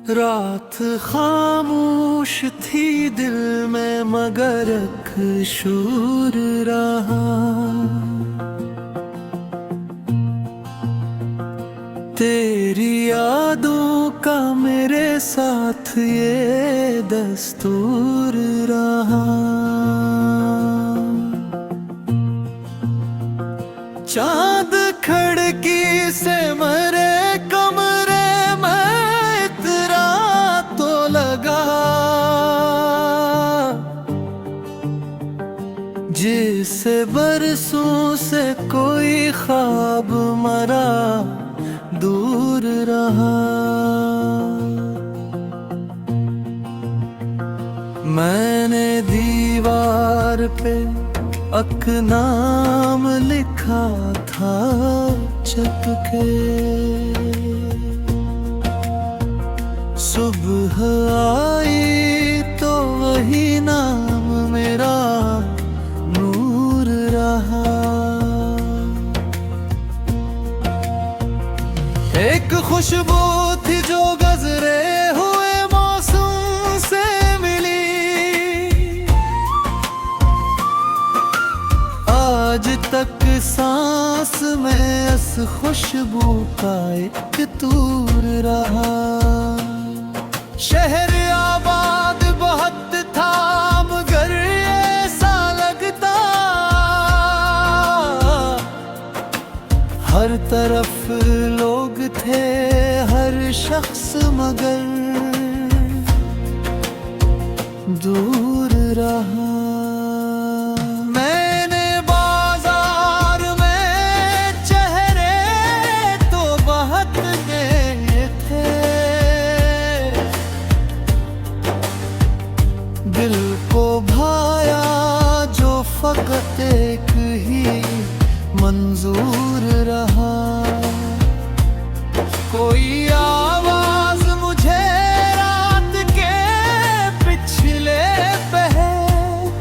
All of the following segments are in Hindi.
रात खामोश थी दिल में मगर एक शूर रहा। तेरी यादों का मेरे साथ ये दस्तूर रहा। चांद खिड़की से मरे कमरे में इतरा तो लगा, जिसे बरसों से कोई ख्वाब मरा दूर रहा। मैंने दीवार पे अक नाम लिखा था छपके, सुबह आई तो वही नाम मेरा नूर रहा। एक खुशबू थी जो गुजरे हुए मौसम से मिली, आज तक सांस में इस खुशबू का एक तूर रहा। शहर आबाद बहुत था मगर ऐसा लगता, हर तरफ लोग थे हर शख्स मगर दूर रहा। मैंने बाजार में चेहरे तो बहुत देखे, दिल को भाया जो फकत एक ही मंजूर रहा। कोई आवाज मुझे रात के पिछले पहर,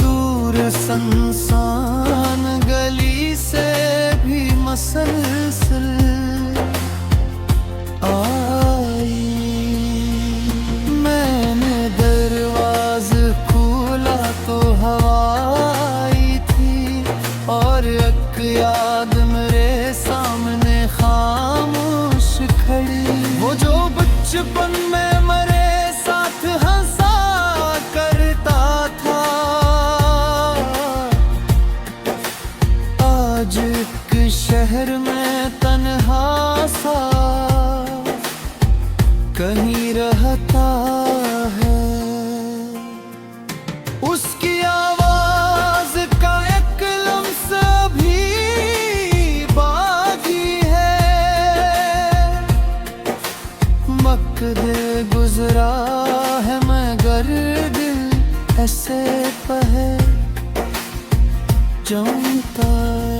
दूर संसान गली से भी मसलसल आई। मैंने दरवाज़ खोला तो हवा आई थी, और एक याद मेरे सामने खामोश खड़ी। वो जो बचपन में मेरे साथ हंसा करता था, आज एक शहर में तन्हा सा कहीं रहता है। उसकी आवाज का एक लम्स भी बाकी है, मकदे गुजरा है मगर दिल ऐसे पहे जमता है।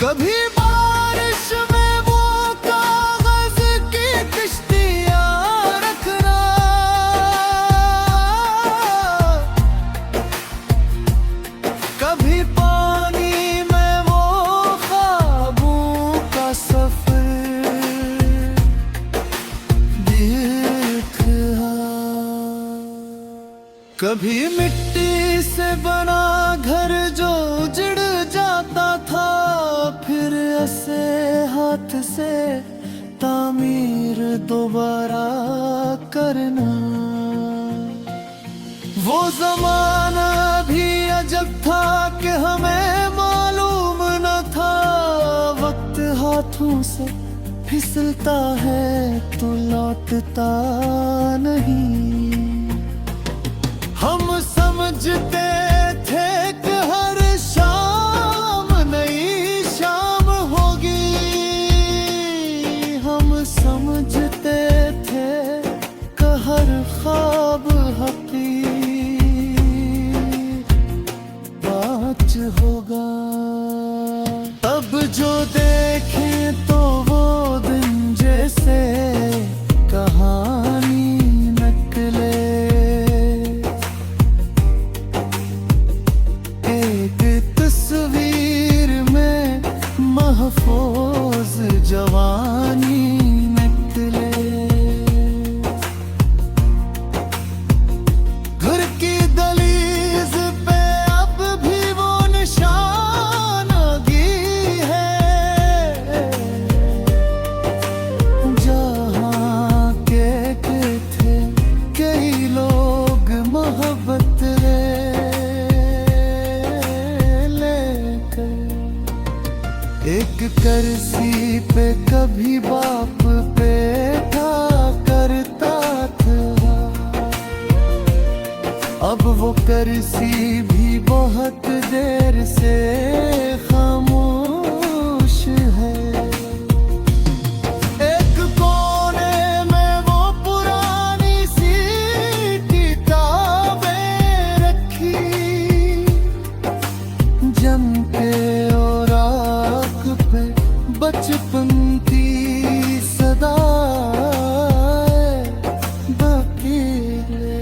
कभी बारिश में वो कागज की किश्तियां रखना, कभी पानी में वो ख्वाबों का सफर देखा। कभी मिट्टी से बना घर जो उजड़ जाता था, फिर ऐसे हाथ से तामीर दोबारा करना। वो जमाना भी अजब था कि हमें मालूम न था, वक्त हाथों से फिसलता है तो लौटता नहीं। हम समझते थे कि हर शाम नई शाम होगी, हम समझते थे कि हर ख्वाब हकीर बाच होगा। अब जो देखें तो वो दिन जैसे कहानी नकले, एक तस्वीर में महफूज जवानी निकले। घर की दहलीज पे अब भी वो निशानगी है, जहाँ के थे कई लोग मोहब्बत लेकर। एक कर्सी पे कभी बाप बैठा करता था, अब वो कर्सी भी बहुत देर से खामोश है। एक कोने में वो पुरानी सी किताबें रखी, जम के और आँख पे बचपन की सदा बाकी है।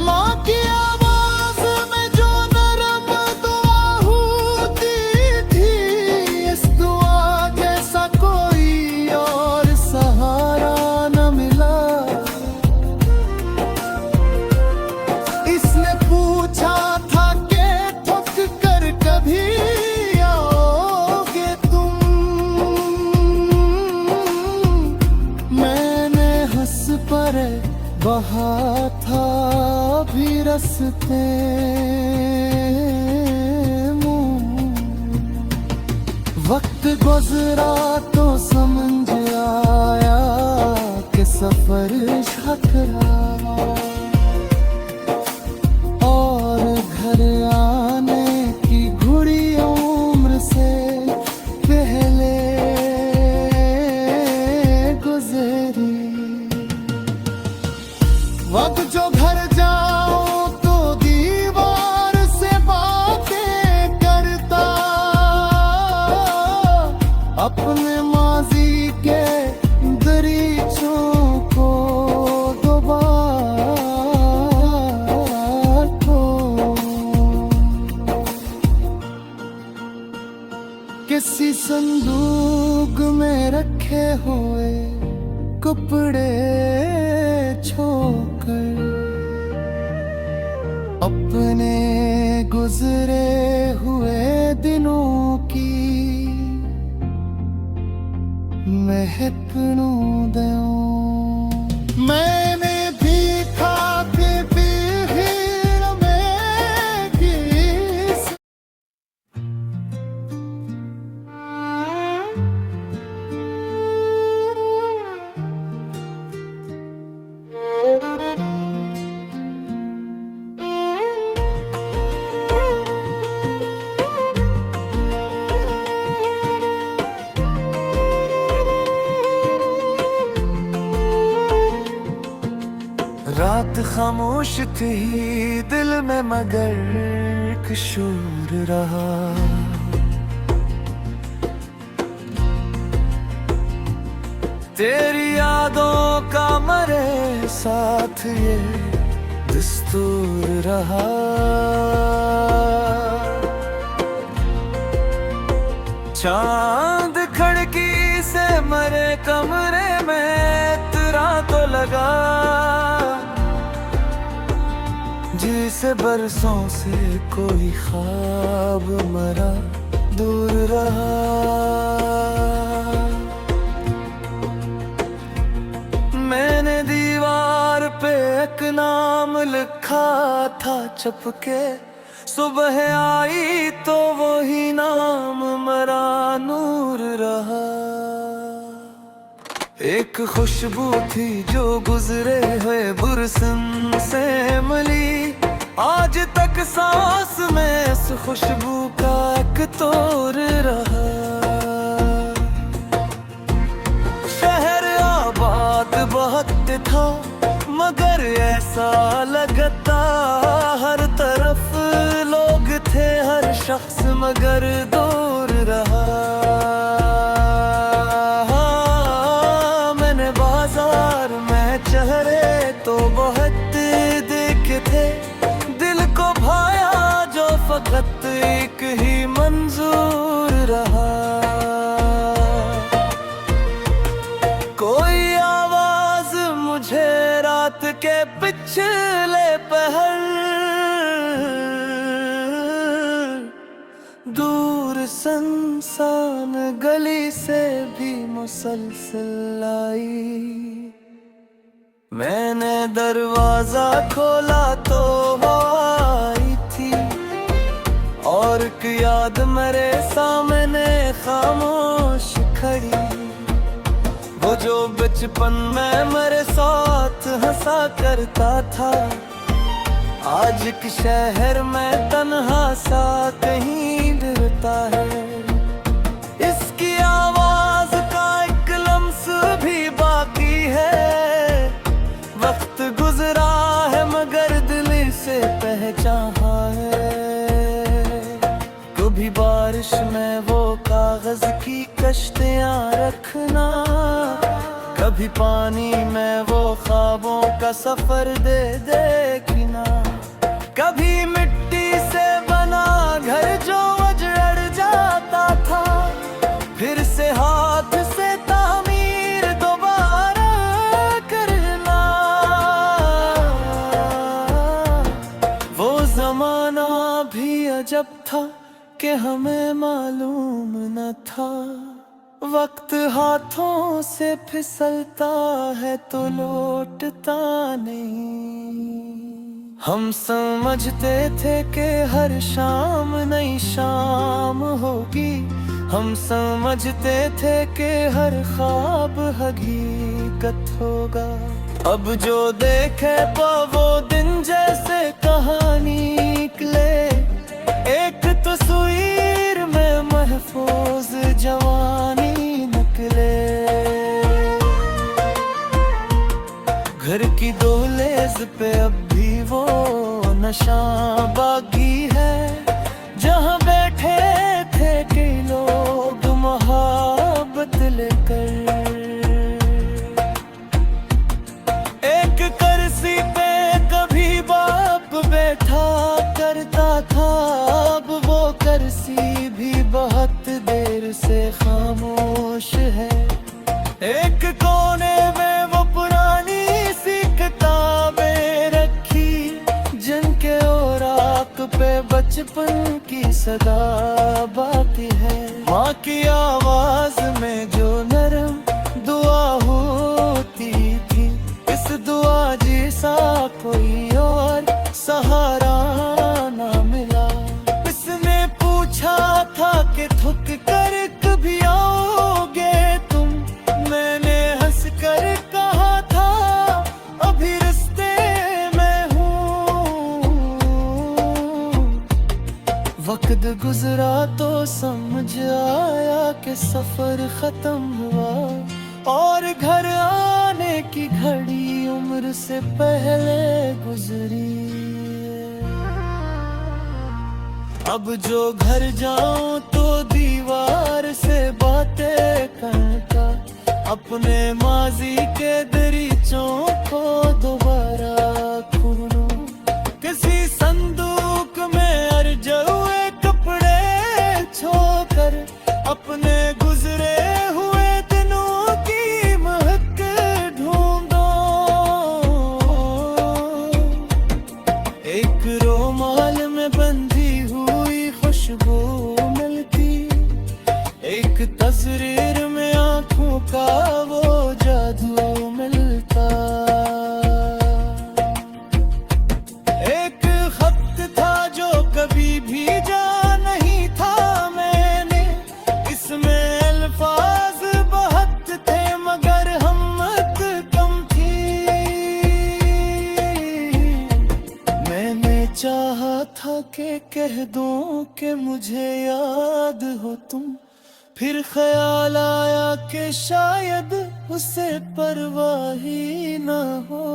माँ की आवाज में जो नरम दुआ होती थी, इस दुआ जैसा कोई और सहारा न मिला। इसने पूछा था कि ठुक कर कभी आओगे तुम, मैंने हंस पर बहा था भी रस्ते मुँह। वक्त गुजरा तो समझ आया कि सफर शकरा, और घर आने की घुड़ी उम्र से पहले गुजरी। वक्त जो घर जाऊं तो दीवार से बातें करता, अपने माजी के दरीचों को दोबारा किसी संदूक में रखे हुए कपड़े छोड़कर, अपने गुजरे हुए दिनों की महक नू दूं। मैंने भी खाके फिर में किस रात खामोश थी दिल में मगर एक शोर रहा। तेरी यादों का मरे साथ ये दस्तूर रहा। चांद खिड़की से मरे कमरे में तेरा तो लगा, जिसे बरसों से कोई ख्वाब मरा दूर रहा। मैंने दीवार पे एक नाम लिखा था छपके, सुबह आई तो वही नाम मरा नूर रहा। एक खुशबू थी जो गुजरे हुए बुरसन से मिली, आज तक सांस में इस खुशबू का एक तोर रहा। शहर आबाद बहुत था मगर ऐसा लगता हर तरफ लोग थे, हर शख्स मगर दूर रहा। मैंने बाजार में चेहरे तो बहुत देखे थे, दिल को भाया जो फकत एक ही मंजूर रहा। दूर संसान गली से भी मुसलसल आई। मैंने दरवाजा खोला तो वो आई थी, और एक याद मेरे सामने खामोश खड़ी। वो जो बचपन में मेरे साथ हंसा करता था, आज एक शहर में तन्हा सा कहीं डरता है। इसकी आवाज का एक लम्स भी बाकी है। वक्त गुजरा है मगर दिल से पहचाना है। कभी बारिश में वो कागज की कश्तियां रखना, कभी पानी में वो ख्वाबों का सफर दे देखना। कभी मिट्टी से बना घर जो उजड़ जाता था, फिर से हाथ से तामीर दोबारा करना। वो जमाना भी अजब था कि हमें मालूम न था। वक्त हाथों से फिसलता है तो लौटता नहीं। हम समझते थे कि हर शाम नई शाम होगी। हम समझते थे कि हर ख्वाब हकीकत होगा। अब जो देखे वो दिन जैसे कहानी निकले, एक तस्वीर में महफूज जवानी निकले। घर की दहलीज पे अब भी वो नशा बागी है, जहाँ बैठे थे कई लोग मोहब्बत लेकर। एक कुर्सी पे कभी बाप बैठा करता था, अब वो कुर्सी भी बहुत देर से खामोश है। एक कोने में वो पुरानी सी किताबें रखी, जिनके औराक पे बचपन की सदा बाकी है। माँ की आवाज में जो नरम दुआ होती थी, इस दुआ जैसा कोई और सहारा ना मिला। इसने पूछा था कि थक कर कभी आओगे तुम, मैंने हंस कर कहा था अभी रिश्ते में हूँ। वक्त गुजरा तो समझ आया कि सफर खत्म हुआ, और घर आने की घड़ी उम्र से पहले गुजरी। अब जो घर जाऊं तो दीवार से बातें करता, अपने माजी के दरीचों को दोबारा खोलूं। किसी संदूक में अर्जे हुए कपड़े छोकर, अपने गुजरे हुए दिनों की महक ढूंढो। एक रोमाल में बंधी हुई खुशबू मिलती, एक तस्वीर में आंखों का वो जादू मिलता। एक खत था जो कभी भेजा नहीं था मैंने, इसमें अल्फाज बहुत थे मगर हिम्मत कम थी। मैंने चाहा था कि कह दूं कि मुझे याद हो तुम, फिर ख्याल आया कि शायद उसे परवाह ही न हो।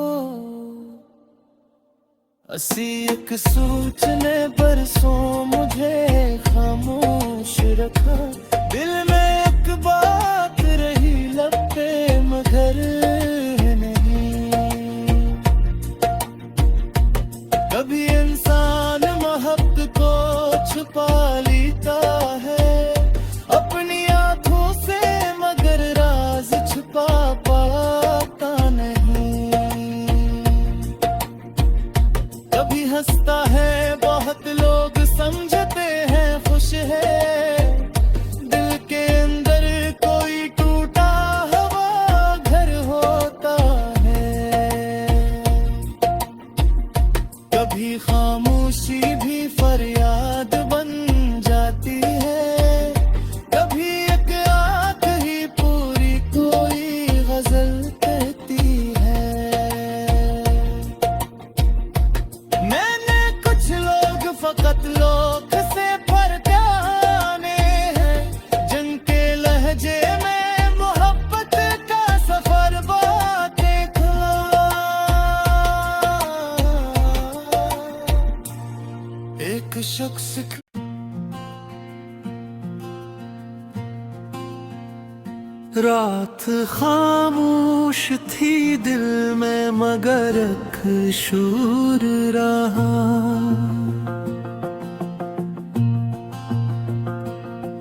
असी एक सोचने बरसों मुझे खामोश रखा, दिल में एक बात रही लब पे मगर नहीं। कभी इंसान मोहब्बत को छुपा लेता है अपनी आंखों से, मगर राज छुपा पाता नहीं। कभी हंसता है बहुत लोग समझते हैं खुश है, रात खामोश थी दिल में मगर एक शूर रहा।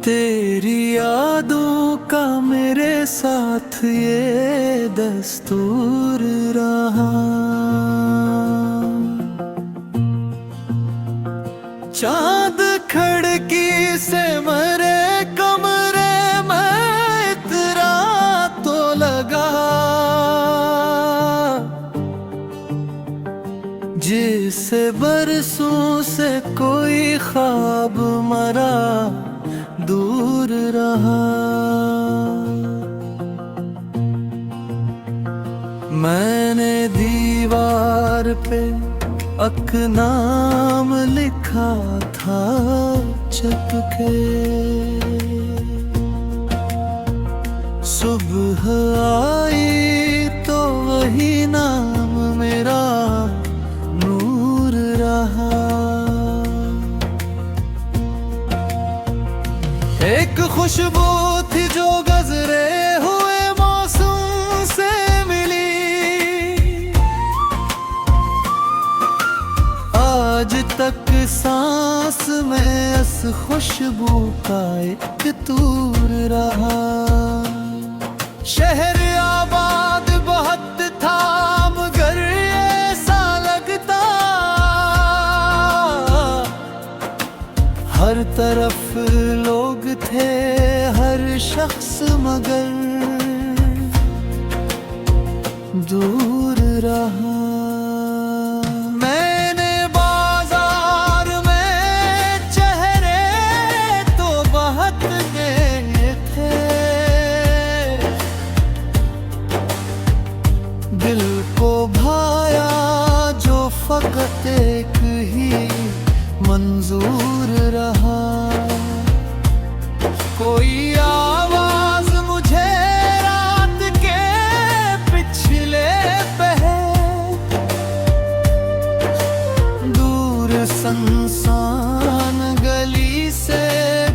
तेरी यादों का मेरे साथ ये दस्तूर रहा। चांद खिड़की से मरे कमरे में इतरा तो लगा, जिसे बरसों से कोई ख्वाब मरा दूर रहा। मैंने दीवार पे अक नाम लिखा था चपके, सुबह आई तो वही नाम मेरा नूर रहा। एक खुशबू थी जो गुजरे हुए मौसम से मिली, आज तक सांस में इस खुशबू का एक तूर रहा। शहर आबाद बहुत था मगर ऐसा लगता, हर तरफ लोग थे हर शख्स मगर दूर रहा। मैंने बाजार में चेहरे तो बहुत गए थे, दिल को भाया जो फकत एक ही मंजूर रहा। कोई आवाज मुझे रात के पिछले पहर, दूर संसान गली से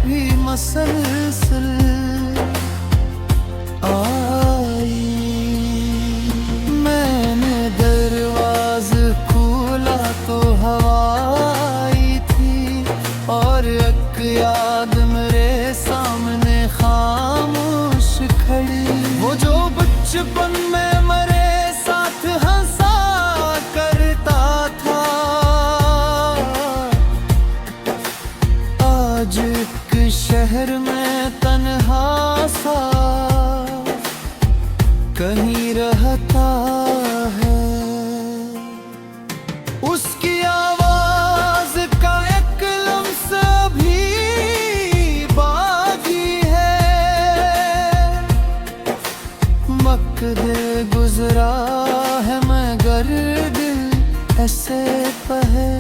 भी मसलसल आई। मैंने दरवाज़ा खोला तो हवा आई थी, और एक याद मेरे सामने खामोश खड़ी। वो जो बचपन में मेरे साथ हंसा करता था, आज एक शहर में तन्हा सा कहीं रहता है। उसकी आवाज का एक लम्स भी बाकी है, मकदे गुजरा है मगर दिल ऐसे पहे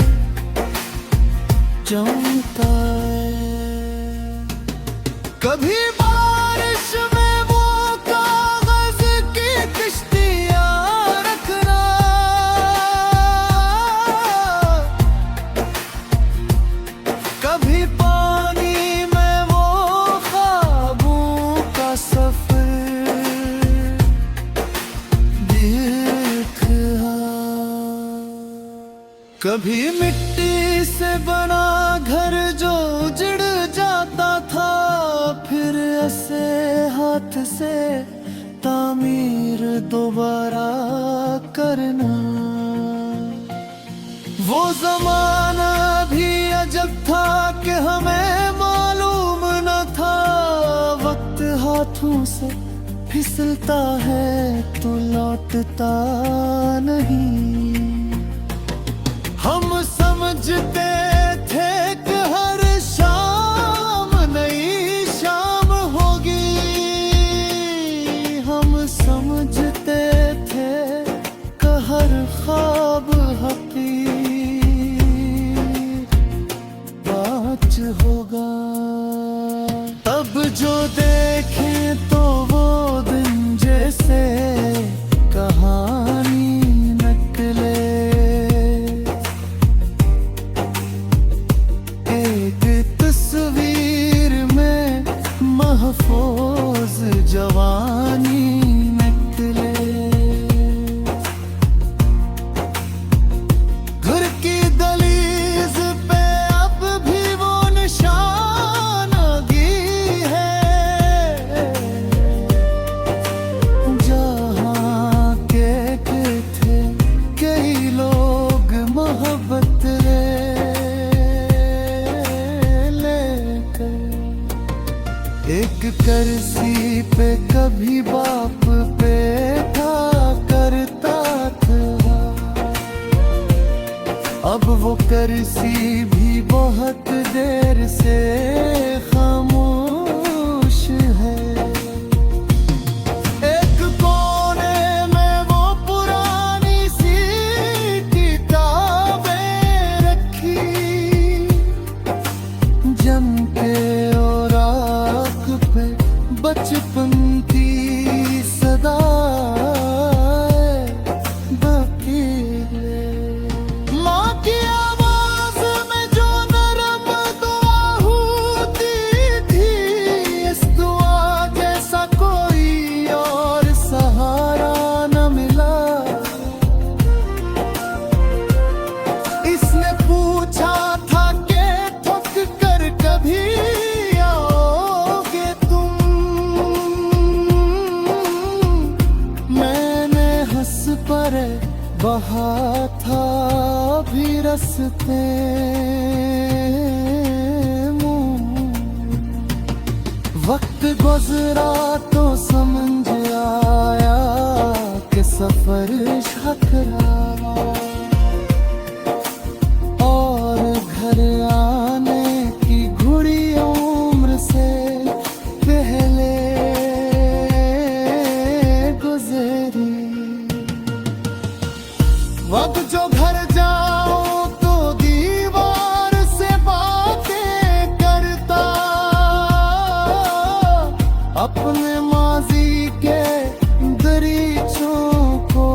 जमता है। कभी बारिश में वो कागज की किश्तियां रखना, कभी पानी में वो ख्वाबों का सफर देखा। कभी मिट्टी से बना घर जो उजड़ जाता था, फिर ऐसे हाथ से तामीर दोबारा करना। वो जमाना भी अजब था कि हमें मालूम न था, वक्त हाथों से फिसलता है तो लौटता नहीं। हम समझते थे कि हर शाम नई शाम होगी, हम समझते थे कि हर ख्वाब हकीर बाच होगा। तब जो देखें तो वो दिन जैसे कहानी नकले, एक कर्सी पे कभी बाप पे था करता था, अब वो कर्सी भी बहुत देर से खामोश है। एक कोने में वो पुरानी सी किताबें रखी, जम के और आँख पे बचपन की सदा बाकी है। माँ की आवाज में जो नरम दुआ होती थी, इस दुआ जैसा कोई और सहारा न मिला। इसने पूछा था कि ठुक कर कभी आओगे तुम, मैंने हंस पर बहा था भी रस्ते मुँह। वक्त गुजरा तो समझ आया कि सफर शकरा, और घर आने की घुड़ी उम्र से पहले गुजरी। अब जो घर जाऊं तो दीवार से बातें करता, अपने माजी के दरीचों को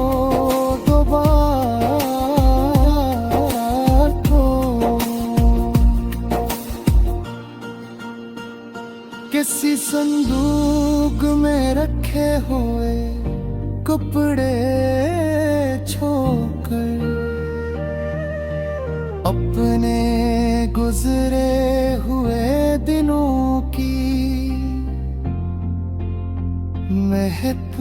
दोबारा किसी संदूक में रखे हुए कपड़े छोड़कर, अपने गुजरे हुए दिनों की महक